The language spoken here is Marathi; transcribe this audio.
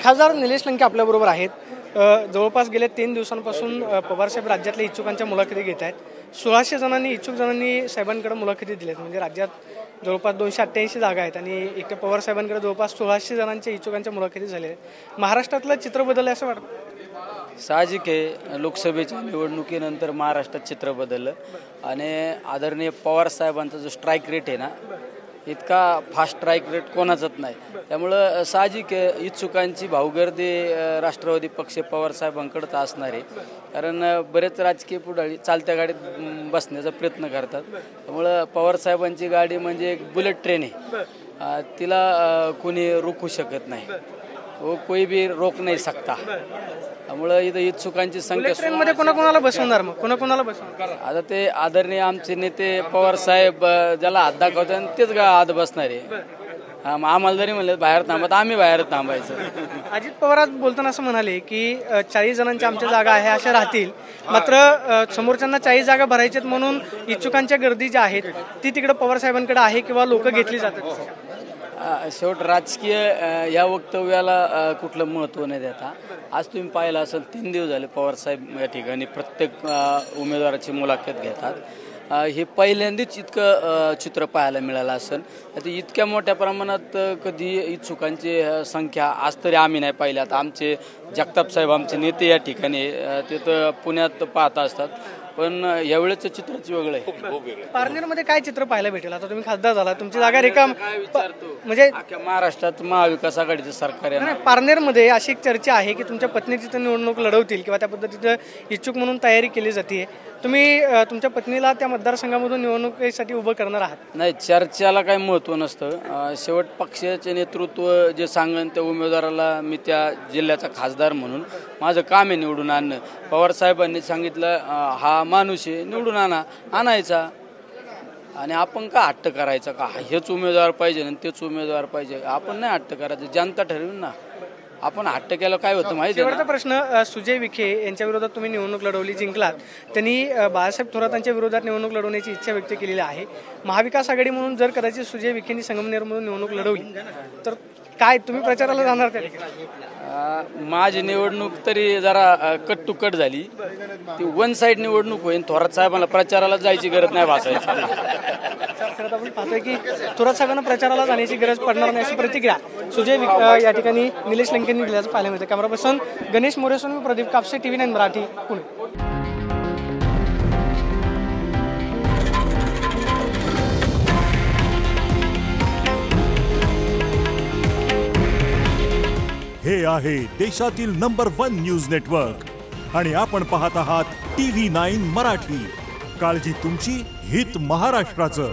खासदार निलेश लंके आपल्याबरोबर आहेत। जवळपास गेल्या 3 दिवसांपासून पवारसाहेब राज्यातल्या इच्छुकांच्या मुलाखती घेत आहेत। 1600 जणांनी इच्छुक जणांनी साहेबांकडे मुलाखती दिल्यात। म्हणजे राज्यात जवळपास 288 जागा आहेत आणि एकट्या पवारसाहेबांकडे जवळपास 1600 जणांच्या इच्छुकांच्या मुलाखती झाल्या आहेत। महाराष्ट्रातलं चित्र बदललं असं वाटतं? साहजिक आहे, लोकसभेच्या निवडणुकीनंतर महाराष्ट्रात चित्र बदललं आणि आदरणीय पवारसाहेबांचा जो स्ट्राईक रेट आहे ना, इतका फास्ट स्ट्राईक रेट कोणाचाच नाही। त्यामुळं साहजिक इच्छुकांची भाऊगर्दी राष्ट्रवादी पक्ष पवारसाहेबांकडेच असणार आहे। कारण बरेच राजकीय पुढारी चालत्या गाडीत बसण्याचा प्रयत्न करतात। त्यामुळं पवारसाहेबांची गाडी म्हणजे एक बुलेट ट्रेन आहे, तिला कोणी रोखू शकत नाही, वो कोई भी रोक नाही सकता। त्यामुळं इथं इच्छुकांची संख्या ट्रेनमध्ये कोणाकोणाला बसवणार, मग कोणाकोणाला बसवणार? आता ते आदरणीय आमचे नेते पवारसाहेब ज्याला हात दाखवतात तेच आत बसणार आहे। आम्हाला जरी म्हणलं बाहेर थांबत, आम्ही बाहेर थांबायचं। अजित पवार बोलताना असं म्हणाले की 40 जणांच्या आमच्या जागा आहे अशा राहतील, मात्र समोरच्यांना 40 जागा भरायच्यात म्हणून इच्छुकांच्या गर्दी ज्या आहेत ती तिकडे पवारसाहेबांकडे आहे किंवा लोक घेतली जातात। शेवट राजकीय या वक्तव्याला कुठलं महत्त्व नाही देता। आज तुम्ही पाहिलं असेल 3 दिवस झाले पवारसाहेब या ठिकाणी प्रत्येक उमेदवाराची मुलाखत घेतात। हे पहिल्यांदाच इतकं चित्र पाहायला मिळालं असेल। आता इतक्या मोठ्या प्रमाणात कधी इच्छुकांची संख्या आज तरी आम्ही नाही पाहिली। आता आमचे जगताप साहेब आमचे नेते या ठिकाणी ते तर पुण्यात पाहत असतात, पण यावेळेचं चित्रच वेगळं आहे। पारनेरमध्ये काय चित्र पाहायला भेटेल? आता तुम्ही खासदार झाला, तुमची जागा रिकाम, म्हणजे अख्ख्या महाराष्ट्रात महाविकास आघाडीचं सरकार आहे। पारनेरमध्ये अशी एक चर्चा आहे की तुमच्या पत्नी तिथं निवडणूक लढवतील किंवा त्या पद्धतीचं इच्छुक म्हणून तयारी केली जाते। तुम्ही तुमच्या पत्नीला त्या मतदारसंघामधून निवडणुकीसाठी उभं करणार आहात? नाही, चर्चेला काही महत्त्व नसतं। शेवट पक्षाचे नेतृत्व जे सांगन त्या उमेदवाराला मी त्या जिल्ह्याचा खासदार म्हणून माझं काम आहे निवडून आणणं। पवारसाहेबांनी सांगितलं हा माणूस आहे, निवडून आणायचा आणि आपण का हट्ट करायचा का हेच उमेदवार पाहिजे आणि तेच उमेदवार पाहिजे? आपण नाही हट्ट करायचं, जनता ठरवेल ना। आपण हट्ट केलं काय होतं माहिती आहे? शेवटचा प्रश्न, सुजय विखे यांच्या विरोधात तुम्ही निवडणूक लढवली, जिंकलात। त्यांनी बाळासाहेब थोरातांच्या विरोधात निवडणूक लढवण्याची इच्छा व्यक्त केलेली आहे। महाविकास आघाडी म्हणून जर कदाचित सुजय विखेंनी संगमनेरमधून निवडणूक लढवली तर काय तुम्ही प्रचाराला जाणार त्या ठिकाणी? माझी निवडणूक तरी जरा कट टू कट झाली, ती वन साईड निवडणूक होईल। थोरात साहेबांना प्रचाराला जायची गरज नाही भासायची। खरं आपण पाहतोय की थोरात साहेबांना प्रचाराला जाण्याची गरज पडणार नाही अशी प्रतिक्रिया सुजय या ठिकाणी निलेश लंकेंनी दिल्याचं पाहायला मिळतं। कॅमेरा पर्सन गणेश मोरेसोन, मी प्रदीप कापसे, TV9 मराठी, पुणे। हे आहे देशातील नंबर 1 न्यूज नेटवर्क आणि आपण पाहत आहात TV9 मराठी। काळजी तुमची, हित महाराष्ट्राचं।